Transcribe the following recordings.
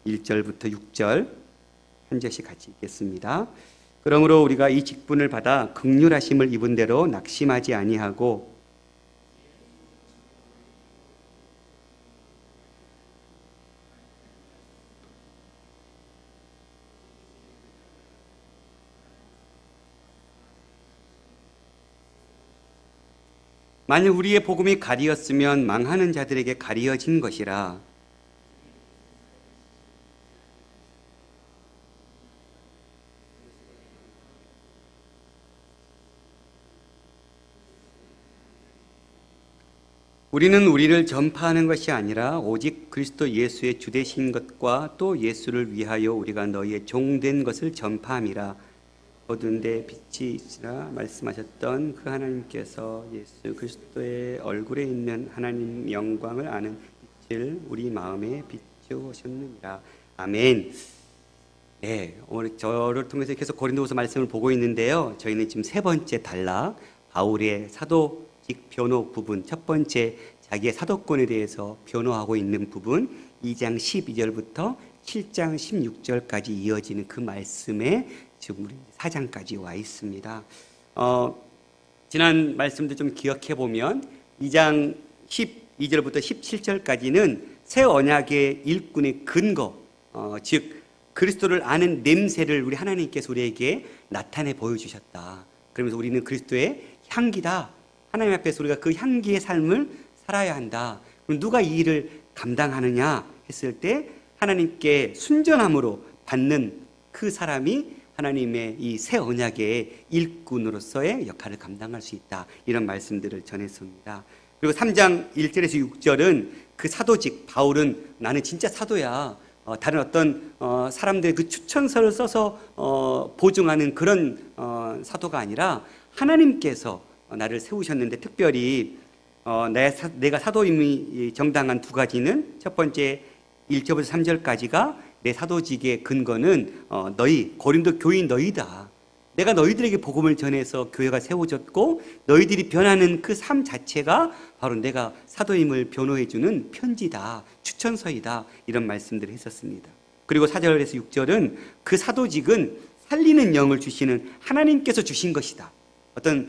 1절부터 6절 한 절씩 같이 읽겠습니다. 그러므로 우리가 이 직분을 받아 긍휼하심을 입은 대로 낙심하지 아니하고 만일 우리의 복음이 가리었으면 망하는 자들에게 가리어진 것이라. 우리는 우리를 전파하는 것이 아니라 오직 그리스도 예수의 주되신 것과 또 예수를 위하여 우리가 너희의 종된 것을 전파함이라. 어두운 데 빛이 있으라 말씀하셨던 그 하나님께서 예수 그리스도의 얼굴에 있는 하나님 영광을 아는 빛을 우리 마음에 비추셨느니라. 아멘. 네, 오늘 저를 통해서 계속 고린도후서 말씀을 보고 있는데요. 저희는 지금 세 번째 단락 바울의 사도직 변호 부분, 첫 번째 자기의 사도권에 대해서 변호하고 있는 부분, 2장 12절부터 7장 16절까지 이어지는 그 말씀에 지금 우리 4장까지 와 있습니다. 지난 말씀도 좀 기억해 보면 2장 12절부터 17절까지는 새 언약의 일꾼의 근거, 즉 그리스도를 아는 냄새를 우리 하나님께서 우리에게 나타내 보여주셨다. 그러면서 우리는 그리스도의 향기다. 하나님 앞에서 우리가 그 향기의 삶을 살아야 한다. 그럼 누가 이 일을 감당하느냐 했을 때 하나님께 순전함으로 받는 그 사람이 하나님의 이 새 언약의 일꾼으로서의 역할을 감당할 수 있다. 이런 말씀들을 전했습니다. 그리고 3장 1절에서 6절은 그 사도직, 바울은 나는 진짜 사도야. 다른 어떤 사람들의 그 추천서를 써서 보증하는 그런 사도가 아니라 하나님께서 나를 세우셨는데, 특별히 내가 사도임이 정당한 두 가지는, 첫 번째 1절부터 3절까지가 내 사도직의 근거는 너희 고린도 교인 너희다. 내가 너희들에게 복음을 전해서 교회가 세워졌고 너희들이 변하는 그 삶 자체가 바로 내가 사도임을 변호해주는 편지다, 추천서이다, 이런 말씀들을 했었습니다. 그리고 4절에서 6절은 그 사도직은 살리는 영을 주시는 하나님께서 주신 것이다. 어떤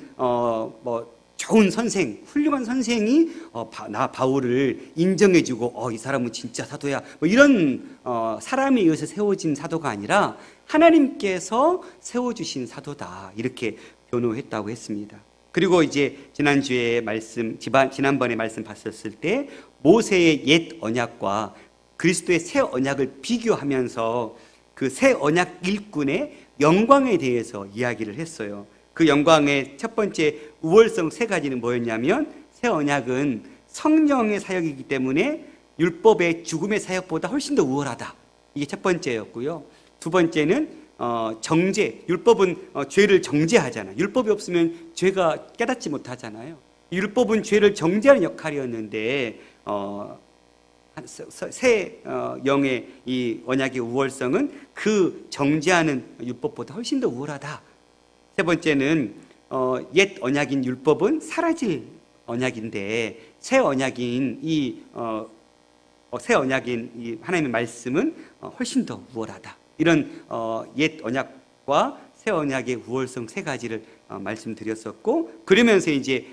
좋은 선생, 훌륭한 선생이 나 바울을 인정해주고 이 사람은 진짜 사도야, 이런 사람에 의해서 세워진 사도가 아니라 하나님께서 세워주신 사도다, 이렇게 변호했다고 했습니다. 그리고 이제 지난번에 말씀 봤었을 때 모세의 옛 언약과 그리스도의 새 언약을 비교하면서 그 새 언약 일꾼의 영광에 대해서 이야기를 했어요. 그 영광의 첫 번째 우월성 세 가지는 뭐였냐면, 새 언약은 성령의 사역이기 때문에 율법의 죽음의 사역보다 훨씬 더 우월하다. 이게 첫 번째였고요. 두 번째는 정죄. 율법은 죄를 정죄하잖아요. 율법이 없으면 죄가 깨닫지 못하잖아요. 율법은 죄를 정죄하는 역할이었는데 새 영의 이 언약의 우월성은 그 정죄하는 율법보다 훨씬 더 우월하다. 세 번째는 옛 언약인 율법은 사라질 언약인데 새 언약인 이 하나님의 말씀은 훨씬 더 우월하다. 이런 옛 언약과 새 언약의 우월성 세 가지를 말씀드렸었고, 그러면서 이제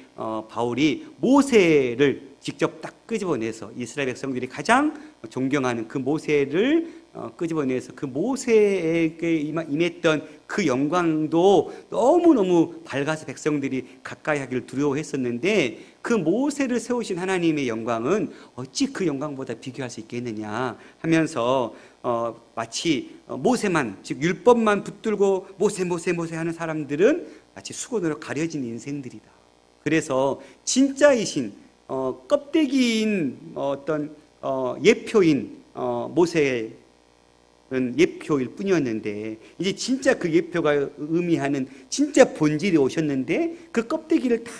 바울이 모세를 직접 딱 끄집어내서 이스라엘 백성들이 가장 존경하는 그 모세를 끄집어내서 그 모세에게 임했던 그 영광도 너무너무 밝아서 백성들이 가까이 하기를 두려워했었는데, 그 모세를 세우신 하나님의 영광은 어찌 그 영광보다 비교할 수 있겠느냐 하면서 마치 모세만, 즉 율법만 붙들고 모세 하는 사람들은 마치 수건으로 가려진 인생들이다. 그래서 진짜이신 껍데기인 어떤 예표인 모세는 예표일 뿐이었는데, 이제 진짜 그 예표가 의미하는 진짜 본질이 오셨는데 그 껍데기를 다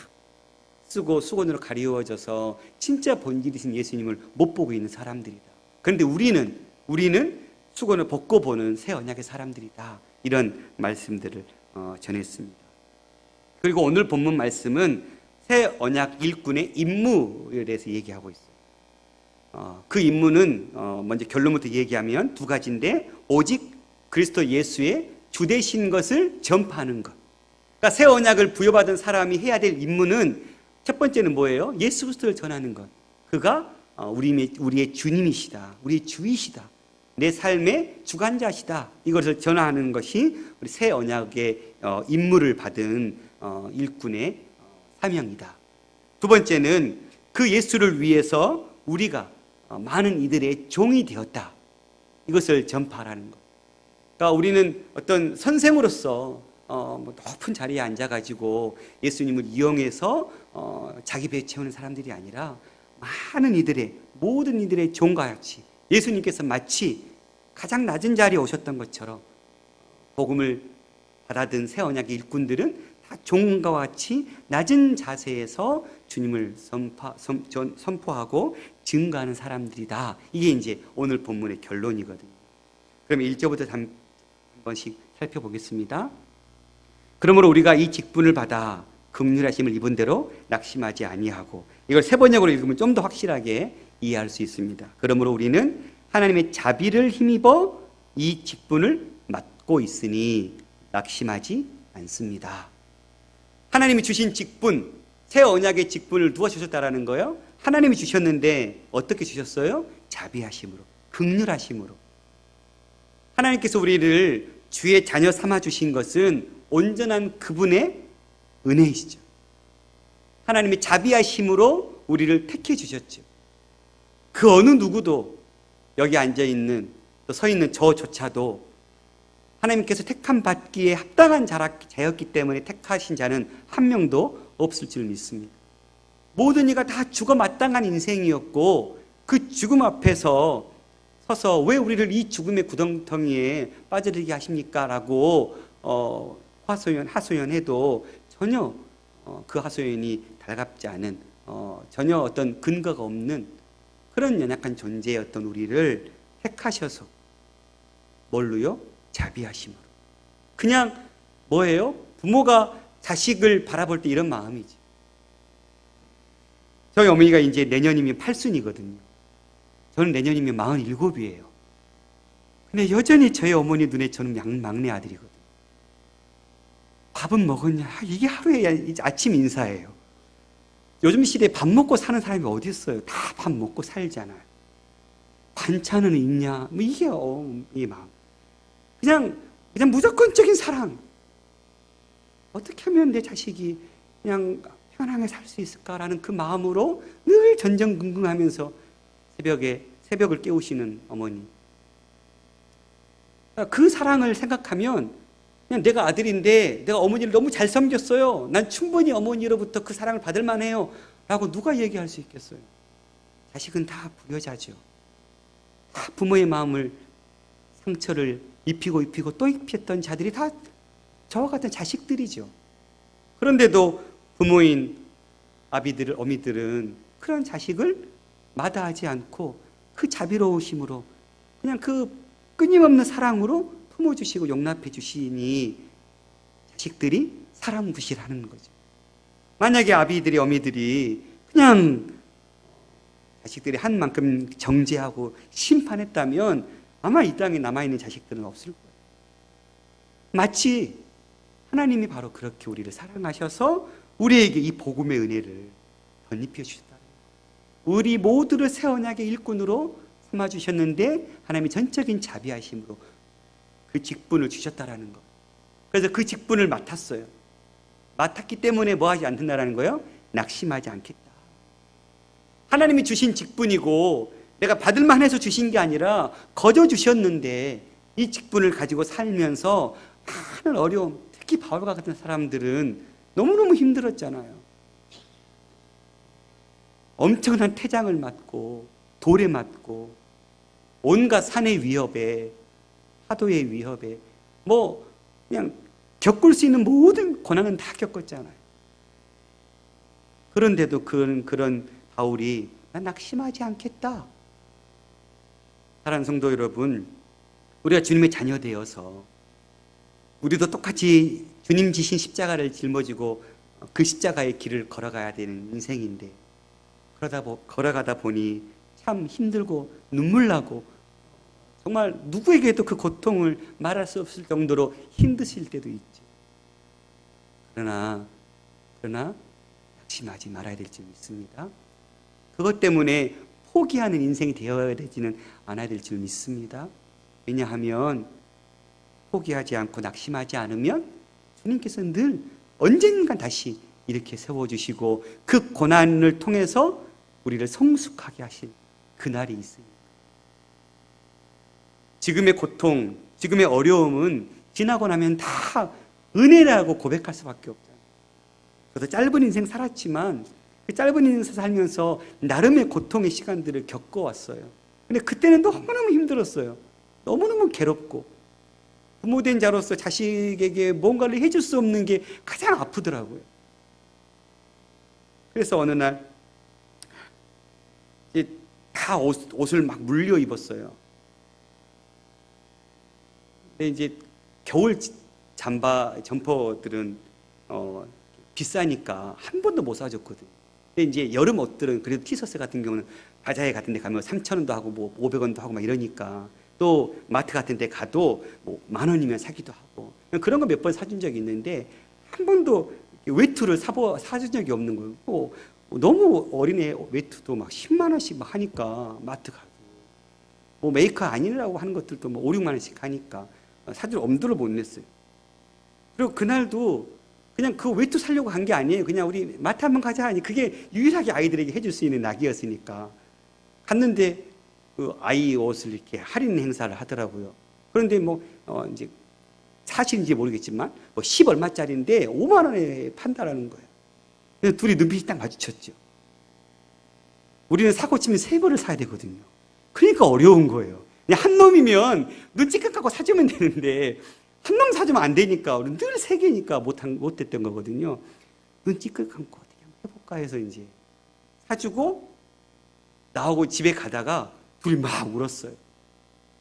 쓰고 수건으로 가리워져서 진짜 본질이신 예수님을 못 보고 있는 사람들이다. 그런데 우리는 수건을 벗고 보는 새 언약의 사람들이다. 이런 말씀들을 전했습니다. 그리고 오늘 본문 말씀은 새 언약 일꾼의 임무에 대해서 얘기하고 있어요. 그 임무는 먼저 결론부터 얘기하면 두 가지인데, 오직 그리스도 예수의 주되신 것을 전파하는 것. 그러니까 새 언약을 부여받은 사람이 해야 될 임무는 첫 번째는 뭐예요? 예수 그리스도를 전하는 것. 그가 우리의 주님이시다, 우리의 주이시다, 내 삶의 주관자시다, 이것을 전하는 것이 우리 새 언약의 임무를 받은 일꾼의 사명이다. 두 번째는 그 예수를 위해서 우리가 많은 이들의 종이 되었다, 이것을 전파하라는 것. 그러니까 우리는 어떤 선생으로서 높은 자리에 앉아가지고 예수님을 이용해서 자기 배에 채우는 사람들이 아니라 모든 이들의 종과 같이 예수님께서 마치 가장 낮은 자리에 오셨던 것처럼 복음을 받아든 새 언약의 일꾼들은 다 종과 같이 낮은 자세에서 주님을 선포하고 증거하는 사람들이다. 이게 이제 오늘 본문의 결론이거든요. 그럼 1절부터 한 번씩 살펴보겠습니다. 그러므로 우리가 이 직분을 받아 긍휼하심을 입은 대로 낙심하지 아니하고, 이걸 세 번역으로 읽으면 좀 더 확실하게 이해할 수 있습니다. 그러므로 우리는 하나님의 자비를 힘입어 이 직분을 맡고 있으니 낙심하지 않습니다. 하나님이 주신 직분, 새 언약의 직분을 누가 주셨다라는 거예요? 하나님이 주셨는데 어떻게 주셨어요? 자비하심으로, 긍휼하심으로. 하나님께서 우리를 주의 자녀 삼아 주신 것은 온전한 그분의 은혜이시죠. 하나님의 자비하심으로 우리를 택해 주셨죠. 그 어느 누구도, 여기 앉아있는, 또 서 있는 저조차도 하나님께서 택함 받기에 합당한 자였기 때문에 택하신 자는 한 명도 없을 줄 믿습니다. 모든 이가 다 죽어 마땅한 인생이었고, 그 죽음 앞에서 서서 왜 우리를 이 죽음의 구덩텅이에 빠져들게 하십니까? 라고 하소연해도 전혀 그 하소연이 달갑지 않은, 전혀 어떤 근거가 없는 그런 연약한 존재였던 우리를 택하셔서 뭘로요? 자비하심으로. 그냥 뭐예요? 부모가 자식을 바라볼 때 이런 마음이지. 저희 어머니가 이제 내년이면 8순이거든요. 저는 내년이면 47이에요. 근데 여전히 저희 어머니 눈에 저는 막내 아들이거든요. 밥은 먹었냐? 이게 하루에 아침 인사예요. 요즘 시대에 밥 먹고 사는 사람이 어디 있어요? 다 밥 먹고 살잖아요. 반찬은 있냐? 뭐 이게 이 마음. 그냥 무조건적인 사랑. 어떻게 하면 내 자식이 그냥 편안하게 살 수 있을까라는 그 마음으로 늘 전전긍긍하면서 새벽을 깨우시는 어머니. 그 사랑을 생각하면 그냥 내가 아들인데 내가 어머니를 너무 잘 섬겼어요. 난 충분히 어머니로부터 그 사랑을 받을 만해요. 라고 누가 얘기할 수 있겠어요? 자식은 다 불효자죠. 다 부모의 마음을, 상처를 입히고 또 입혔던 자들이 다 저와 같은 자식들이죠. 그런데도 부모인 어미들은 그런 자식을 마다하지 않고 그 자비로우심으로 그냥 그 끊임없는 사랑으로 품어주시고 용납해 주시니 자식들이 사랑 부실하는 거죠. 만약에 어미들이 그냥 자식들이 한 만큼 정죄하고 심판했다면 아마 이 땅에 남아있는 자식들은 없을 거예요. 마치 하나님이 바로 그렇게 우리를 사랑하셔서 우리에게 이 복음의 은혜를 덧입혀 주셨다. 우리 모두를 새 언약의 일꾼으로 삼아주셨는데 하나님이 전적인 자비하심으로 그 직분을 주셨다라는 것. 그래서 그 직분을 맡았어요. 맡았기 때문에 뭐 하지 않는다라는 거예요? 낙심하지 않겠다. 하나님이 주신 직분이고 내가 받을 만해서 주신 게 아니라 거저 주셨는데 이 직분을 가지고 살면서 많은 어려움, 특히 바울과 같은 사람들은 너무너무 힘들었잖아요. 엄청난 태장을 맞고 돌에 맞고 온갖 산의 위협에, 파도의 위협에 뭐 그냥 겪을 수 있는 모든 고난은 다 겪었잖아요. 그런데도 그런 바울이 난 낙심하지 않겠다. 사랑하는 성도 여러분, 우리가 주님의 자녀 되어서 우리도 똑같이 주님 지신 십자가를 짊어지고 그 십자가의 길을 걸어가야 되는 인생인데 걸어가다 보니 참 힘들고 눈물 나고 정말 누구에게도 그 고통을 말할 수 없을 정도로 힘드실 때도 있죠. 그러나 낙심하지 말아야 될 줄 믿습니다. 그것 때문에 포기하는 인생이 되어야 되지는 않아야 될 줄 믿습니다. 왜냐하면 포기하지 않고 낙심하지 않으면 주님께서 늘 언젠가 다시 이렇게 세워주시고 그 고난을 통해서 우리를 성숙하게 하실 그날이 있습니다. 지금의 고통, 지금의 어려움은 지나고 나면 다 은혜라고 고백할 수밖에 없잖아요. 저도 짧은 인생 살았지만 그 짧은 인생 살면서 나름의 고통의 시간들을 겪어왔어요. 근데 그때는 너무너무 힘들었어요. 너무너무 괴롭고 부모된 자로서 자식에게 뭔가를 해줄 수 없는 게 가장 아프더라고요. 그래서 어느 날 이제 다 옷을 막 물려 입었어요. 근데 이제 겨울 점퍼들은 비싸니까 한 번도 못 사줬거든요. 근데 이제 여름 옷들은 그래도 티셔츠 같은 경우는 바자회 같은 데 가면 3,000원도 하고 뭐 500원도 하고 막 이러니까 또 마트 같은 데 가도 뭐 10,000원이면 사기도 하고 그런 거 몇 번 사준 적이 있는데 한 번도 외투를 사준 적이 없는 거예요. 뭐 너무 어린애 외투도 막 10만 원씩 막 하니까 마트 가고 뭐 메이커 아니라고 하는 것들도 뭐 5, 6만 원씩 하니까 사줄 엄두를 못 냈어요. 그리고 그날도 그냥 그 외투 사려고 간 게 아니에요. 그냥 우리 마트 한번 가자 하니 그게 유일하게 아이들에게 해줄 수 있는 낙이었으니까 갔는데 그 아이 옷을 이렇게 할인 행사를 하더라고요. 그런데 뭐 이제 사실인지 모르겠지만 뭐 10 얼마짜리인데 5만 원에 판다라는 거예요. 그래서 둘이 눈빛이 딱 마주쳤죠. 우리는 사고 치면 3번을 사야 되거든요. 그러니까 어려운 거예요. 그냥 한 놈이면 눈 찌끗 감고 사주면 되는데 한 놈 사주면 안 되니까 우리는 늘 3개니까 못했던 거거든요. 눈 찌끗 감고 어떻게 한번 해볼까 해서 이제 사주고 나오고 집에 가다가 둘이 막 울었어요.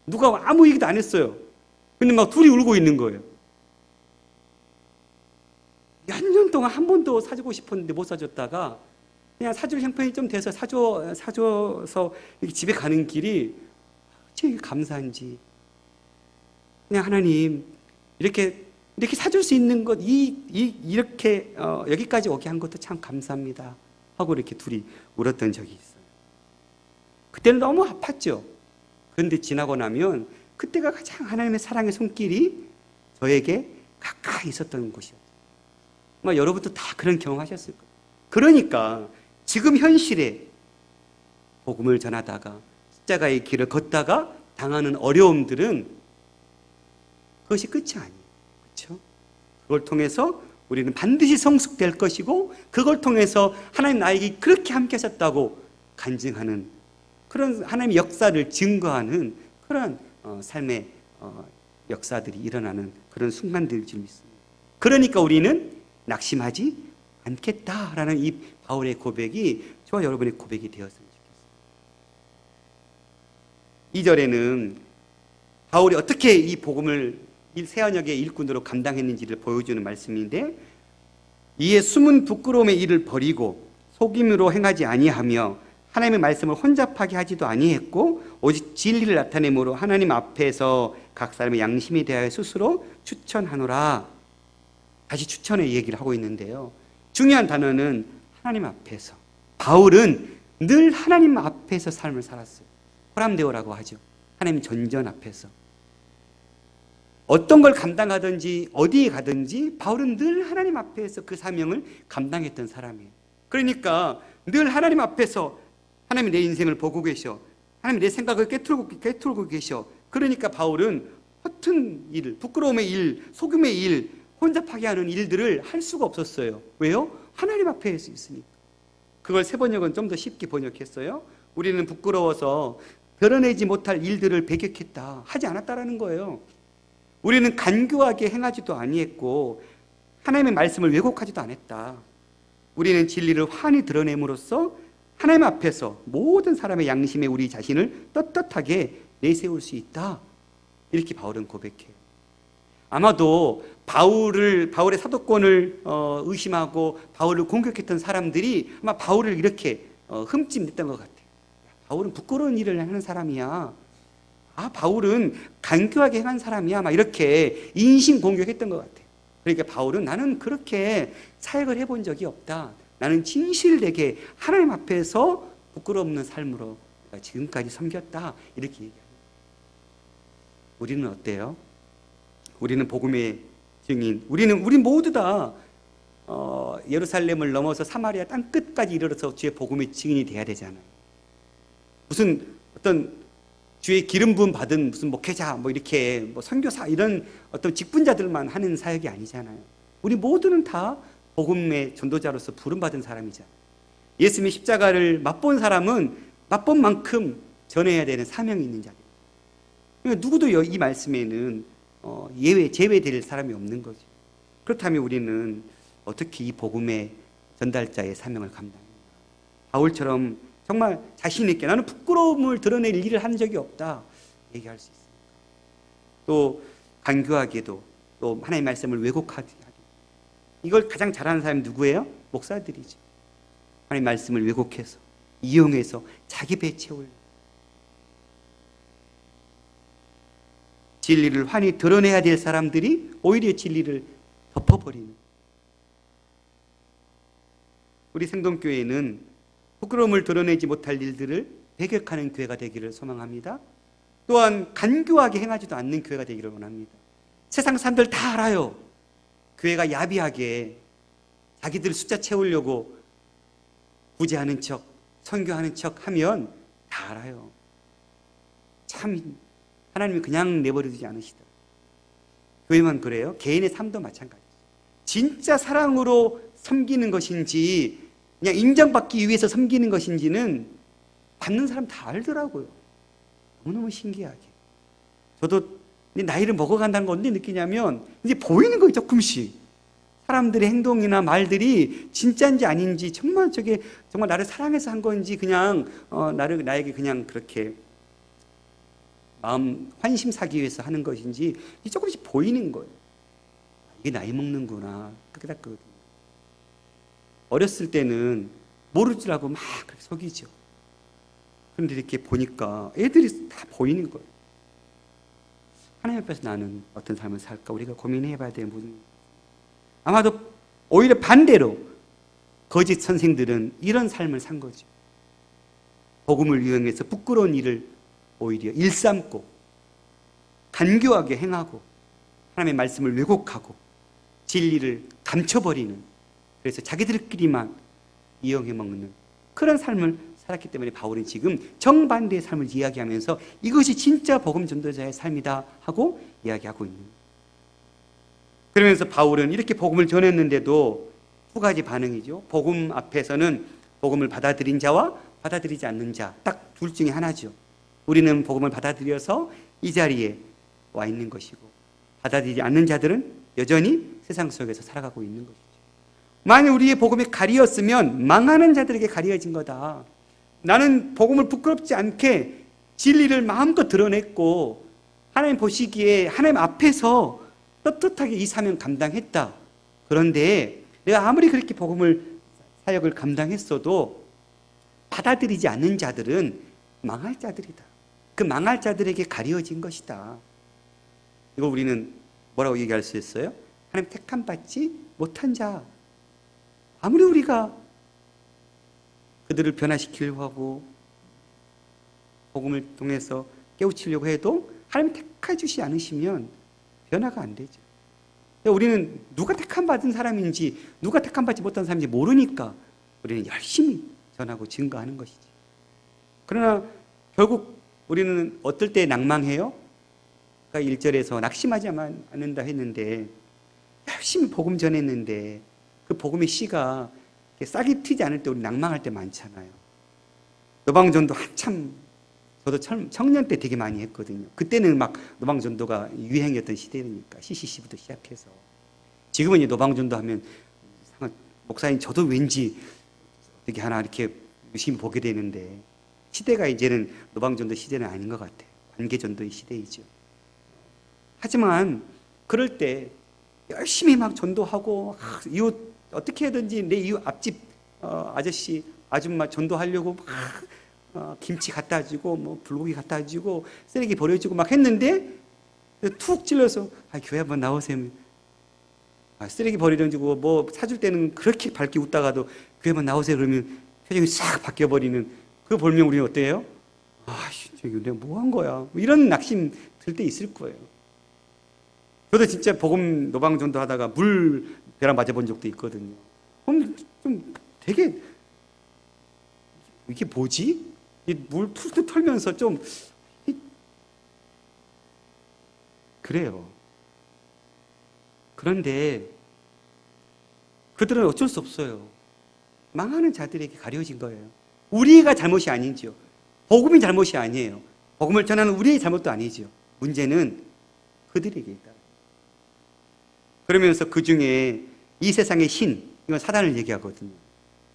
누가 아무 얘기도 안 했어요. 근데 막 둘이 울고 있는 거예요. 몇 년 동안 한 번도 사주고 싶었는데 못 사줬다가 그냥 사줄 형편이 좀 돼서 사줘서 이렇게 집에 가는 길이 어찌 감사한지. 그냥 하나님 이렇게 사줄 수 있는 것 이렇게 여기까지 오게 한 것도 참 감사합니다 하고 이렇게 둘이 울었던 적이 있어요. 그때는 너무 아팠죠. 그런데 지나고 나면 그때가 가장 하나님의 사랑의 손길이 저에게 가까이 있었던 곳이었어요. 여러분도 다 그런 경험하셨을 거예요. 그러니까 지금 현실에 복음을 전하다가 십자가의 길을 걷다가 당하는 어려움들은 그것이 끝이 아니에요. 그렇죠? 그걸 통해서 우리는 반드시 성숙될 것이고 그걸 통해서 하나님 나에게 그렇게 함께 하셨다고 간증하는 그런 하나님의 역사를 증거하는 그런 삶의 역사들이 일어나는 그런 순간들일 줄 믿습니다. 그러니까 우리는 낙심하지 않겠다라는 이 바울의 고백이 저와 여러분의 고백이 되었으면 좋겠습니다. 2절에는 바울이 어떻게 이 복음을 새 언약의 일꾼으로 감당했는지를 보여주는 말씀인데 이에 숨은 부끄러움의 일을 버리고 속임으로 행하지 아니하며 하나님의 말씀을 혼잡하게 하지도 아니했고 오직 진리를 나타내므로 하나님 앞에서 각 사람의 양심에 대하여 스스로 추천하노라. 다시 추천의 얘기를 하고 있는데요. 중요한 단어는 하나님 앞에서. 바울은 늘 하나님 앞에서 삶을 살았어요. 호람데오라고 하죠. 하나님 전전 앞에서. 어떤 걸 감당하든지 어디에 가든지 바울은 늘 하나님 앞에서 그 사명을 감당했던 사람이에요. 그러니까 늘 하나님 앞에서 하나님이 내 인생을 보고 계셔. 하나님이 내 생각을 깨트리고 계셔. 그러니까 바울은 허튼 일, 부끄러움의 일, 속임의 일, 혼잡하게 하는 일들을 할 수가 없었어요. 왜요? 하나님 앞에 있으니까. 그걸 세번역은 좀 더 쉽게 번역했어요. 우리는 부끄러워서 드러내지 못할 일들을 배격했다. 하지 않았다라는 거예요. 우리는 간교하게 행하지도 아니했고 하나님의 말씀을 왜곡하지도 않았다. 우리는 진리를 환히 드러냄으로써 하나님 앞에서 모든 사람의 양심에 우리 자신을 떳떳하게 내세울 수 있다. 이렇게 바울은 고백해요. 아마도 바울의 사도권을 의심하고 바울을 공격했던 사람들이 아마 바울을 이렇게 흠집냈던 것 같아요. 바울은 부끄러운 일을 하는 사람이야. 바울은 간교하게 행한 사람이야. 막 이렇게 인신공격했던 것 같아요. 그러니까 바울은 나는 그렇게 사역을 해본 적이 없다. 나는 진실되게 하나님 앞에서 부끄러움 없는 삶으로 내가 지금까지 섬겼다. 이렇게 얘기합니다. 우리는 어때요? 우리는 복음의 증인. 우리 모두 다 예루살렘을 넘어서 사마리아 땅 끝까지 이르러서 주의 복음의 증인이 돼야 되잖아요. 무슨 어떤 주의 기름 부음 받은 무슨 목회자, 이렇게 선교사 이런 어떤 직분자들만 하는 사역이 아니잖아요. 우리 모두는 다 복음의 전도자로서 부름 받은 사람이잖아요. 예수님의 십자가를 맛본 사람은 맛본 만큼 전해야 되는 사명이 있는 자들. 그러니까 누구도 이 말씀에는 제외될 사람이 없는 거죠. 그렇다면 우리는 어떻게 이 복음의 전달자의 사명을 감당합니까? 바울처럼 정말 자신 있게 나는 부끄러움을 드러낼 일을 한 적이 없다 얘기할 수 있습니다. 또 간교하게도 또 하나님의 말씀을 왜곡하게 이걸 가장 잘하는 사람이 누구예요? 목사들이죠. 하나님의 말씀을 왜곡해서 이용해서 자기 배에 채우려 진리를 환히 드러내야 될 사람들이 오히려 진리를 덮어버리는. 우리 생동교회는 부끄러움을 드러내지 못할 일들을 배격하는 교회가 되기를 소망합니다. 또한 간교하게 행하지도 않는 교회가 되기를 원합니다. 세상 사람들 다 알아요. 교회가 야비하게 자기들 숫자 채우려고 구제하는 척, 선교하는 척 하면 다 알아요. 참 하나님이 그냥 내버려두지 않으시다. 교회만 그래요? 개인의 삶도 마찬가지죠. 진짜 사랑으로 섬기는 것인지 그냥 인정받기 위해서 섬기는 것인지는 받는 사람 다 알더라고요. 너무너무 신기하게. 저도 나이를 먹어간다는 건 언제 느끼냐면 이제 보이는 거예요. 조금씩. 사람들의 행동이나 말들이 진짜인지 아닌지 정말 저게 정말 나를 사랑해서 한 건지 그냥 나에게 그냥 그렇게 마음 환심 사기 위해서 하는 것인지 조금씩 보이는 거예요. 이게 나이 먹는구나. 깨닫거든요. 어렸을 때는 모를 줄 알고 막 그렇게 속이죠. 그런데 이렇게 보니까 애들이 다 보이는 거예요. 하나님 앞에서 나는 어떤 삶을 살까? 우리가 고민해 봐야 되는 부분이 아마도 오히려 반대로 거짓 선생들은 이런 삶을 산 거죠. 복음을 이용해서 부끄러운 일을 오히려 일삼고 간교하게 행하고 하나님의 말씀을 왜곡하고 진리를 감춰버리는, 그래서 자기들끼리만 이용해 먹는 그런 삶을 살았기 때문에 바울은 지금 정반대의 삶을 이야기하면서 이것이 진짜 복음 전도자의 삶이다 하고 이야기하고 있는 거예요. 그러면서 바울은 이렇게 복음을 전했는데도 두 가지 반응이죠. 복음 앞에서는 복음을 받아들인 자와 받아들이지 않는 자, 딱 둘 중에 하나죠. 우리는 복음을 받아들여서 이 자리에 와 있는 것이고, 받아들이지 않는 자들은 여전히 세상 속에서 살아가고 있는 것이죠. 만약 우리의 복음이 가리었으면 망하는 자들에게 가리어진 거다. 나는 복음을 부끄럽지 않게 진리를 마음껏 드러냈고 하나님 보시기에 하나님 앞에서 떳떳하게 이 사명 감당했다. 그런데 내가 아무리 그렇게 복음을 사역을 감당했어도 받아들이지 않는 자들은 망할 자들이다. 그 망할 자들에게 가려진 것이다. 이거 우리는 뭐라고 얘기할 수 있어요? 하나님 택함 받지 못한 자. 아무리 우리가 그들을 변화시키려고 하고 복음을 통해서 깨우치려고 해도 하나님 택해 주시 않으시면 변화가 안 되죠. 우리는 누가 택함 받은 사람인지 누가 택함 받지 못한 사람인지 모르니까 우리는 열심히 전하고 증거하는 것이지. 그러나 결국 우리는 어떨 때 낭망해요? 그러니까 1절에서 낙심하지 않는다 했는데 열심히 복음 전했는데 그 복음의 씨가 싹이 트지 않을 때 우리 낭망할 때 많잖아요. 노방전도 한참 저도 청년 때 되게 많이 했거든요. 그때는 막 노방전도가 유행이었던 시대니까 CCC부터 시작해서 지금은 노방전도 하면 목사님 저도 왠지 어떻게 하나 이렇게 유심히 보게 되는데 시대가 이제는 노방전도 시대는 아닌 것 같아요. 관계전도의 시대이죠. 하지만 그럴 때 열심히 막 전도하고 이웃 어떻게 해든지 내 이웃 앞집 아저씨 아줌마 전도하려고 막 김치 갖다 주고 뭐 불고기 갖다 주고 쓰레기 버려주고 막 했는데 툭 찔러서 교회 한번 나오세요. 쓰레기 버리려고 뭐 사줄 때는 그렇게 밝게 웃다가도 교회 한번 나오세요 그러면 표정이 싹 바뀌어버리는 그거 보면 우리는 어때요? 저기 내가 뭐 한 거야? 뭐 이런 낙심 들 때 있을 거예요. 저도 진짜 복음 노방전도 하다가 물 벼락 맞아본 적도 있거든요. 좀 되게 이게 뭐지? 이 물 툴툴 털면서 좀 그래요. 그런데 그들은 어쩔 수 없어요. 망하는 자들에게 가려진 거예요. 우리가 잘못이 아니지요. 복음이 잘못이 아니에요. 복음을 전하는 우리의 잘못도 아니지요. 문제는 그들에게 있다. 그러면서 그 중에 이 세상의 신, 이건 사단을 얘기하거든요.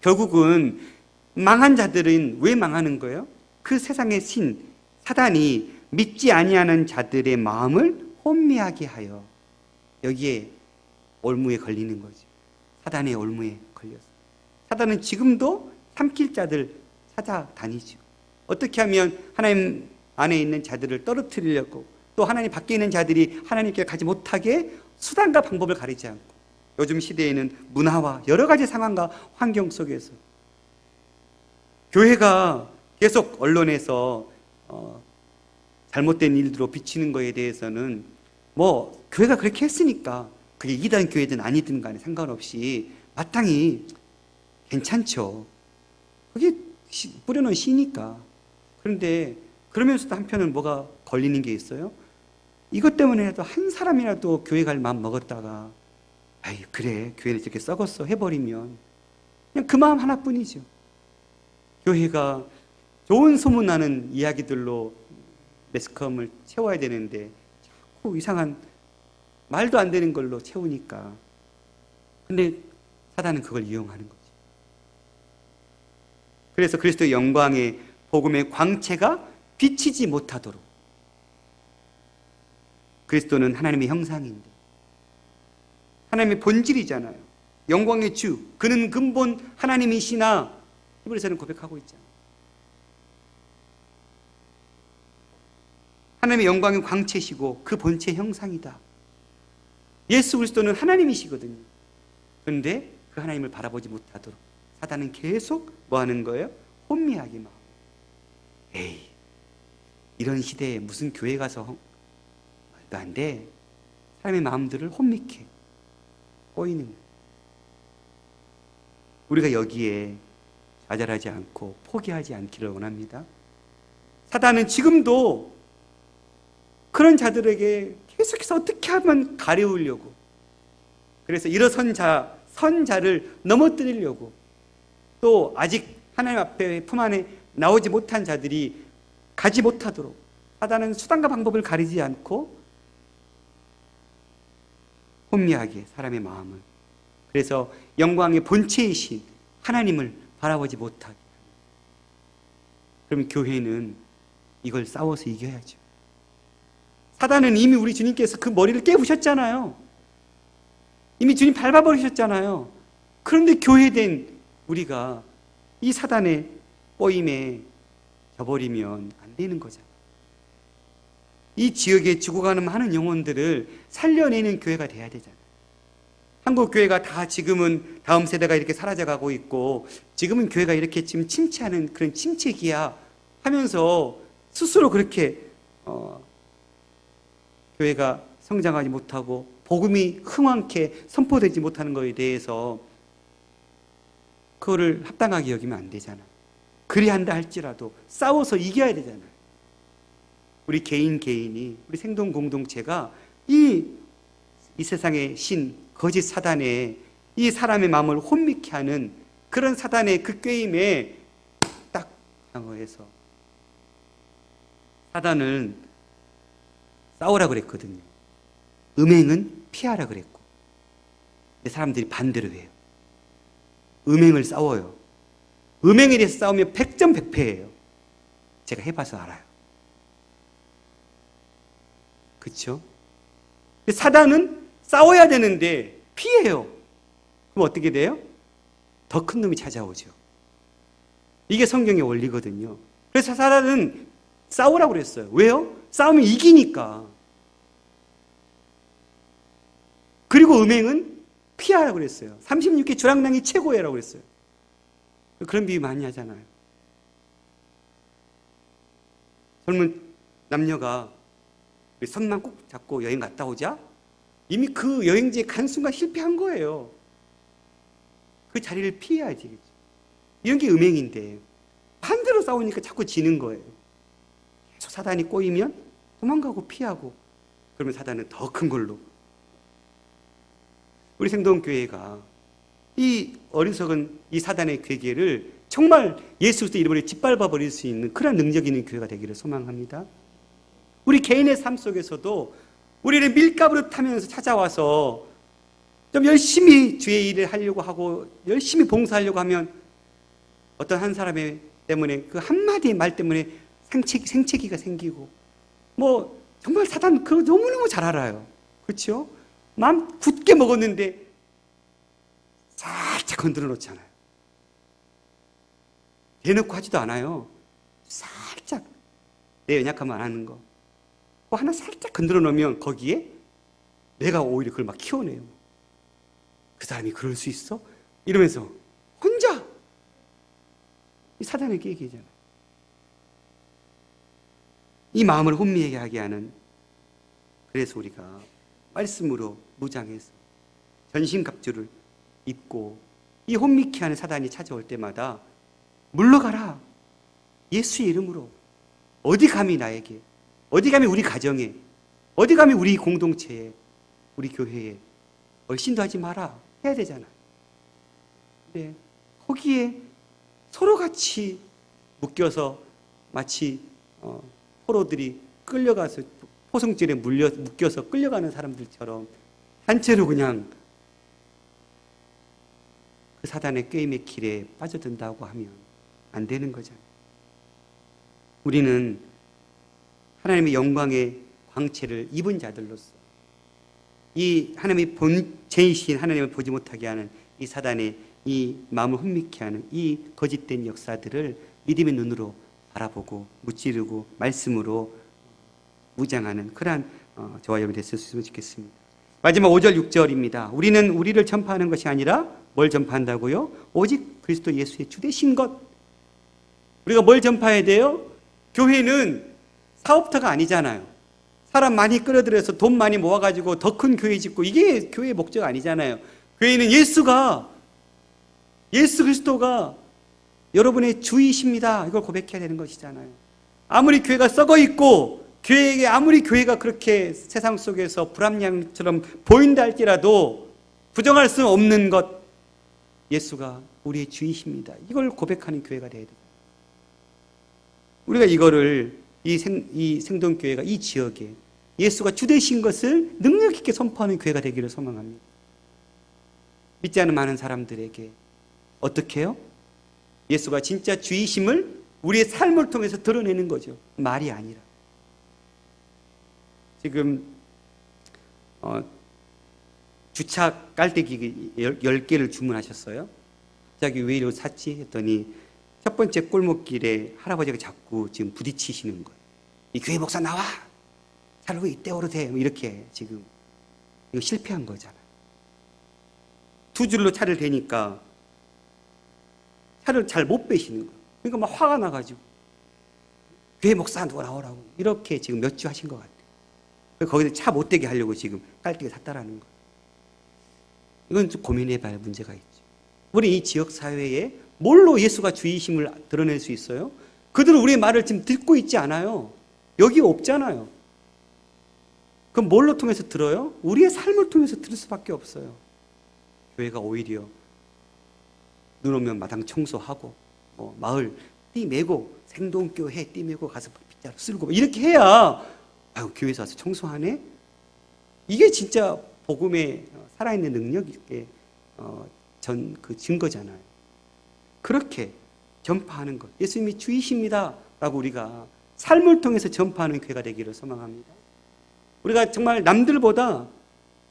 결국은 망한 자들은 왜 망하는 거예요? 그 세상의 신, 사단이 믿지 아니하는 자들의 마음을 혼미하게 하여 여기에 올무에 걸리는 거죠. 사단의 올무에 걸렸어요. 사단은 지금도 삼킬 자들 찾아다니죠. 어떻게 하면 하나님 안에 있는 자들을 떨어뜨리려고 또 하나님 밖에 있는 자들이 하나님께 가지 못하게 수단과 방법을 가리지 않고 요즘 시대에는 문화와 여러 가지 상황과 환경 속에서 교회가 계속 언론에서 잘못된 일들로 비치는 거에 대해서는 뭐 교회가 그렇게 했으니까 그게 이단 교회든 아니든 간에 상관없이 마땅히 괜찮죠. 그게 뿌려놓은 씨니까. 그런데 그러면서도 한편은 뭐가 걸리는 게 있어요? 이것 때문에라도 한 사람이라도 교회 갈 마음 먹었다가 그래 교회를 이렇게 썩었어 해버리면 그냥 그 마음 하나뿐이죠. 교회가 좋은 소문나는 이야기들로 매스컴을 채워야 되는데 자꾸 이상한 말도 안 되는 걸로 채우니까. 근데 사단은 그걸 이용하는 거죠. 그래서 그리스도의 영광의 복음의 광채가 비치지 못하도록. 그리스도는 하나님의 형상인데 하나님의 본질이잖아요. 영광의 주, 그는 근본 하나님이시나 히브리서는 고백하고 있잖아요. 하나님의 영광의 광채시고 그 본체 형상이다. 예수 그리스도는 하나님이시거든요. 그런데 그 하나님을 바라보지 못하도록 사단은 계속 뭐 하는 거예요? 혼미하게 막. 이런 시대에 무슨 교회 가서 말도 안 돼. 사람의 마음들을 혼미케 꼬이는 거예요. 우리가 여기에 좌절하지 않고 포기하지 않기를 원합니다. 사단은 지금도 그런 자들에게 계속해서 어떻게 하면 가려우려고, 그래서 일어선 선자를 넘어뜨리려고, 또 아직 하나님 앞에 품 안에 나오지 못한 자들이 가지 못하도록 사단은 수단과 방법을 가리지 않고 혼미하게 사람의 마음을, 그래서 영광의 본체이신 하나님을 바라보지 못하게. 그럼 교회는 이걸 싸워서 이겨야죠. 사단은 이미 우리 주님께서 그 머리를 깨부셨잖아요. 이미 주님 밟아버리셨잖아요. 그런데 교회된 우리가 이 사단의 꼬임에 져버리면 안 되는 거잖아요. 이 지역에 죽어가는 많은 영혼들을 살려내는 교회가 돼야 되잖아요. 한국 교회가 다 지금은 다음 세대가 이렇게 사라져가고 있고, 지금은 교회가 이렇게 지금 침체하는 그런 침체기야 하면서 스스로 그렇게 교회가 성장하지 못하고 복음이 흥황케 선포되지 못하는 것에 대해서 그거를 합당하게 여기면 안 되잖아요. 그리 한다 할지라도 싸워서 이겨야 되잖아요. 우리 개인이, 우리 생동 공동체가 이 세상의 신, 거짓 사단의 이 사람의 마음을 혼미케 하는 그런 사단의 그 꾀임에 딱 방어해서, 사단은 싸우라 그랬거든요. 음행은 피하라 그랬고, 근데 사람들이 반대로 해요. 음행을 싸워요. 음행에 대해서 싸우면 100점 100패예요. 제가 해봐서 알아요. 그렇죠? 사단은 싸워야 되는데 피해요. 그럼 어떻게 돼요? 더 큰 놈이 찾아오죠. 이게 성경의 원리거든요. 그래서 사단은 싸우라고 그랬어요. 왜요? 싸우면 이기니까. 그리고 음행은 피하라고 그랬어요. 36개 주랑랑이 최고예라고 그랬어요. 그런 비유 많이 하잖아요. 젊은 남녀가 우리 손만 꼭 잡고 여행 갔다 오자? 이미 그 여행지에 간 순간 실패한 거예요. 그 자리를 피해야지. 이런 게 음행인데 반대로 싸우니까 자꾸 지는 거예요. 계속 사단이 꼬이면 도망가고 피하고, 그러면 사단은 더 큰 걸로. 우리 생동교회가 이 어리석은 이 사단의 괴계를 정말 예수 그리스도 이름으로 짓밟아 버릴 수 있는 그런 능력 있는 교회가 되기를 소망합니다. 우리 개인의 삶 속에서도 우리를 밀가부로 타면서 찾아와서 좀 열심히 주의 일을 하려고 하고 열심히 봉사하려고 하면 어떤 한 사람의 때문에 그 한마디의 말 때문에 생채기가 생기고, 뭐 정말 사단 그거 너무너무 잘 알아요. 그렇죠? 마음 굳게 먹었는데 살짝 건드려 놓잖아요. 대놓고 하지도 않아요. 살짝 내 연약하면 안 하는 거. 뭐 하나 살짝 건드려 놓으면 거기에 내가 오히려 그걸 막 키워내요. 그 사람이 그럴 수 있어? 이러면서 혼자 이 사단의 계획이잖아요. 이 마음을 혼미하게 하게 하는, 그래서 우리가 말씀으로 무장해서 전신갑주를 입고 이 혼미케 하는 사단이 찾아올 때마다 물러가라. 예수의 이름으로. 어디 감히 나에게, 어디 감히 우리 가정에, 어디 감히 우리 공동체에, 우리 교회에 얼씬도 하지 마라 해야 되잖아요. 근데 거기에 서로 같이 묶여서 마치 포로들이 끌려가서 포성줄에 묶여서 끌려가는 사람들처럼 단체로 그냥 그 사단의 꾀임의 길에 빠져든다고 하면 안 되는 거잖아요. 우리는 하나님의 영광의 광채를 입은 자들로서 이 하나님의 본체이신 하나님을 보지 못하게 하는 이 사단의 이 마음을 혼미케 하는 이 거짓된 역사들을 믿음의 눈으로 바라보고 무찌르고 말씀으로 무장하는 그러한 저와 여러분이 됐으면 좋겠습니다. 마지막 5절 6절입니다. 우리는 우리를 전파하는 것이 아니라 뭘 전파한다고요? 오직 그리스도 예수의 주되신 것. 우리가 뭘 전파해야 돼요? 교회는 사업터가 아니잖아요. 사람 많이 끌어들여서 돈 많이 모아가지고 더 큰 교회 짓고, 이게 교회의 목적 아니잖아요. 교회는 예수 그리스도가 여러분의 주이십니다. 이걸 고백해야 되는 것이잖아요. 아무리 교회가 썩어 있고 아무리 교회가 그렇게 세상 속에서 불합리함처럼 보인다 할지라도 부정할 수 없는 것, 예수가 우리의 주이십니다. 이걸 고백하는 교회가 되어야 돼요. 우리가 이거를 이 생동교회가 이 지역에 예수가 주되신 것을 능력 있게 선포하는 교회가 되기를 소망합니다. 믿지 않는 많은 사람들에게 어떻게 해요? 예수가 진짜 주이심을 우리의 삶을 통해서 드러내는 거죠. 말이 아니라. 지금 주차 깔때기 10개를 주문하셨어요. 갑자기 왜 이거 샀지? 했더니 첫 번째 골목길에 할아버지가 자꾸 지금 부딪히시는 거예요. 이 교회 목사 나와! 잘 왜 이때 오르대? 이렇게 지금 이거 실패한 거잖아요. 두 줄로 차를 대니까 차를 잘 못 빼시는 거예요. 그러니까 막 화가 나가지고 교회 목사 누가 나오라고 이렇게 지금 몇 주 하신 것 같아요. 거기서 차 못 대게 하려고 지금 깔때기 샀다라는 거예요. 이건 좀 고민해봐야 할 문제가 있죠. 우리 이 지역 사회에 뭘로 예수가 주이심을 드러낼 수 있어요? 그들은 우리의 말을 지금 듣고 있지 않아요. 여기 없잖아요. 그럼 뭘로 통해서 들어요? 우리의 삶을 통해서 들을 수밖에 없어요. 교회가 오히려 눈 오면 마당 청소하고 마을 띠매고 생동교회 띠매고 가서 빗자루 쓸고 이렇게 해야 아유 교회에서 와서 청소하네? 이게 진짜 복음의 살아있는 능력의 그 증거잖아요. 그렇게 전파하는 것, 예수님이 주이십니다 라고 우리가 삶을 통해서 전파하는 교회가 되기를 소망합니다. 우리가 정말 남들보다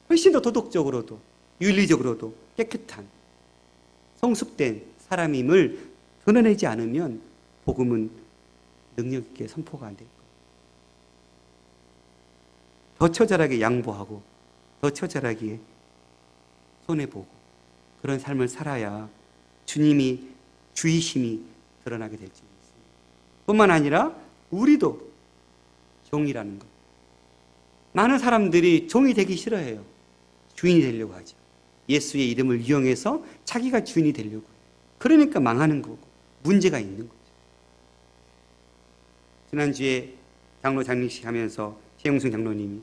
훨씬 더 도덕적으로도 윤리적으로도 깨끗한 성숙된 사람임을 드러내지 않으면 복음은 능력 있게 선포가 안 될 거예요. 더 처절하게 양보하고 더 처절하게 손해보고 그런 삶을 살아야 주님이 주이심이 드러나게 될 줄 믿습니다. 뿐만 아니라 우리도 종이라는 것. 많은 사람들이 종이 되기 싫어해요. 주인이 되려고 하죠. 예수의 이름을 이용해서 자기가 주인이 되려고 해요. 그러니까 망하는 거고 문제가 있는 거죠. 지난주에 장로 장례식 하면서 최영순 장로님이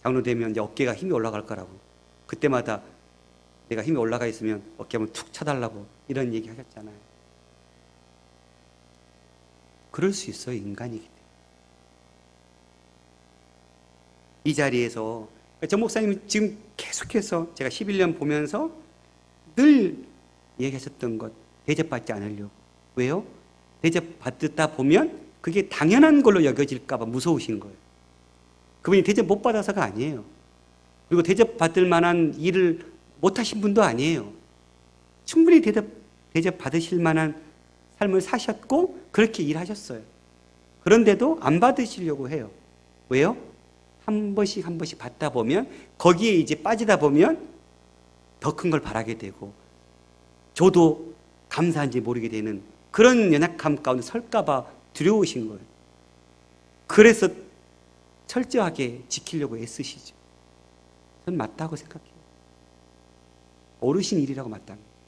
장로 되면 이제 어깨가 힘이 올라갈 거라고, 그때마다 내가 힘이 올라가 있으면 어깨 한번 툭 쳐달라고 이런 얘기 하셨잖아요. 그럴 수 있어요. 인간이기 때문에. 이 자리에서 정 목사님 지금 계속해서 제가 11년 보면서 늘 얘기하셨던 것, 대접받지 않으려고. 왜요? 대접받다 보면 그게 당연한 걸로 여겨질까 봐 무서우신 거예요. 그분이 대접 못 받아서가 아니에요. 그리고 대접받을 만한 일을 못 하신 분도 아니에요. 충분히 대접 받으실 만한 삶을 사셨고 그렇게 일하셨어요. 그런데도 안 받으시려고 해요. 왜요? 한 번씩 한 번씩 받다 보면 거기에 이제 빠지다 보면 더 큰 걸 바라게 되고 저도 감사한지 모르게 되는 그런 연약함 가운데 설까 봐 두려우신 거예요. 그래서 철저하게 지키려고 애쓰시죠. 전 맞다고 생각해요. 어르신 일이라고 맞다는 거예요.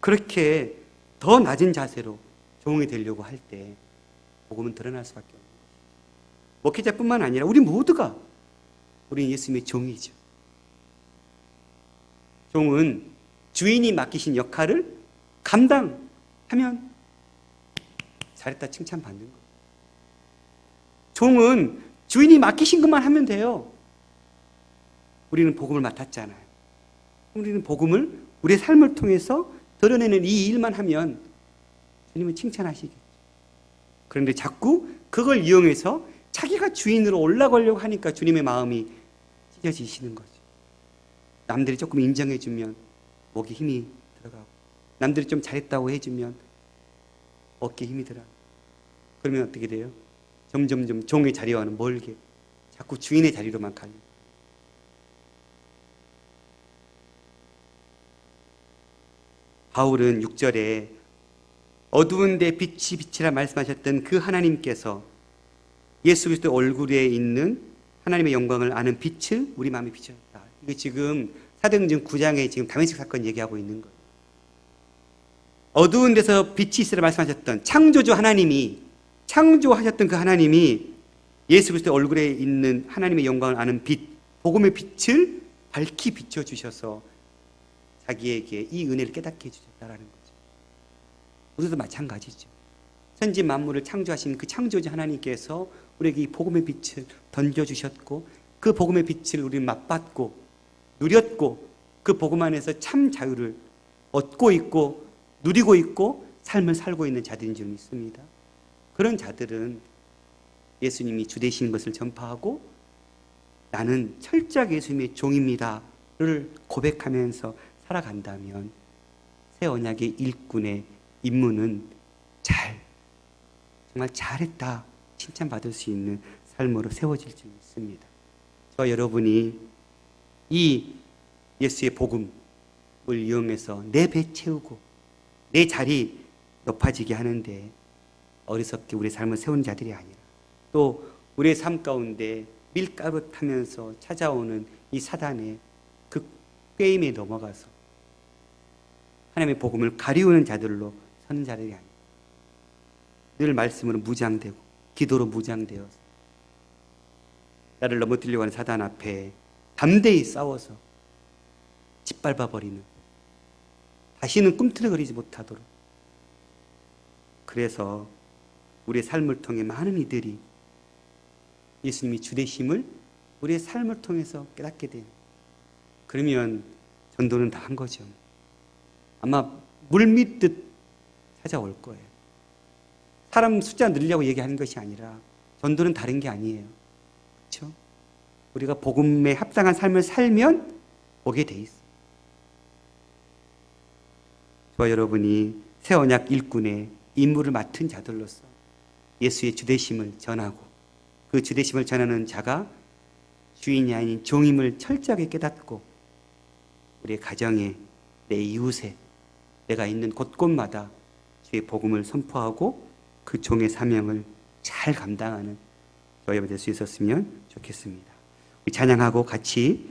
그렇게 더 낮은 자세로 종이 되려고 할 때 복음은 드러날 수밖에 없는 거죠. 목회자뿐만 아니라 우리 모두가 우리는 예수님의 종이죠. 종은 주인이 맡기신 역할을 감당하면 잘했다 칭찬받는 거예요. 종은 주인이 맡기신 것만 하면 돼요. 우리는 복음을 맡았잖아요. 우리는 복음을 우리의 삶을 통해서 드러내는 이 일만 하면 주님은 칭찬하시겠죠. 그런데 자꾸 그걸 이용해서 자기가 주인으로 올라가려고 하니까 주님의 마음이 찢어지시는 거죠. 남들이 조금 인정해주면 목에 힘이 들어가고, 남들이 좀 잘했다고 해주면 어깨에 힘이 들어가고, 그러면 어떻게 돼요? 점점점 종의 자리와는 멀게 자꾸 주인의 자리로만 가요. 바울은 6절에 어두운 데 빛이 빛이라 말씀하셨던 그 하나님께서 예수 그리스도 얼굴에 있는 하나님의 영광을 아는 빛을 우리 마음에 비추셨다. 이게 지금 사도행전 9장에 지금 다메섹 사건 얘기하고 있는 거예요. 어두운 데서 빛이 있으라 말씀하셨던 창조주 하나님이, 창조하셨던 그 하나님이 예수 그리스도 얼굴에 있는 하나님의 영광을 아는 빛, 복음의 빛을 밝히 비춰주셔서 자기에게 이 은혜를 깨닫게 해주셨다라는 거죠. 우리도 마찬가지죠. 천지 만물을 창조하신 그 창조주 하나님께서 우리에게 이 복음의 빛을 던져주셨고 그 복음의 빛을 우리는 맛봤고 누렸고 그 복음 안에서 참 자유를 얻고 있고 누리고 있고 삶을 살고 있는 자들인 줄 믿습니다. 그런 자들은 예수님이 주 되시는 것을 전파하고 나는 철저하게 예수님의 종입니다를 고백하면서 살아간다면 새 언약의 일꾼의 임무는 정말 잘했다 칭찬받을 수 있는 삶으로 세워질 줄 믿습니다. 저와 여러분이 이 예수의 복음을 이용해서 내 배 채우고 내 자리 높아지게 하는데 어리석게 우리의 삶을 세우는 자들이 아니라 또 우리의 삶 가운데 밀가루 타면서 찾아오는 이 사단의 그 게임에 넘어가서 하나님의 복음을 가리우는 자들로 서는 자들이 아니라 늘 말씀으로 무장되고 기도로 무장되어서 나를 넘어뜨리려고 하는 사단 앞에 담대히 싸워서 짓밟아버리는, 다시는 꿈틀거리지 못하도록, 그래서 우리의 삶을 통해 많은 이들이 예수님이 주되심을 우리의 삶을 통해서 깨닫게 되는, 그러면 전도는 다 한 거죠. 아마 물밀듯 찾아올 거예요. 사람 숫자 늘리려고 얘기하는 것이 아니라 전도는 다른 게 아니에요. 그렇죠? 우리가 복음에 합당한 삶을 살면 오게 돼 있어요. 저와 여러분이 새 언약 일꾼의 임무를 맡은 자들로서 예수의 주되심을 전하고 그 주되심을 전하는 자가 주인이 아닌 종임을 철저하게 깨닫고 우리의 가정에, 내 이웃에, 내가 있는 곳곳마다 주의 복음을 선포하고 그 종의 사명을 잘 감당하는 저희가 될 수 있었으면 좋겠습니다. 우리 찬양하고 같이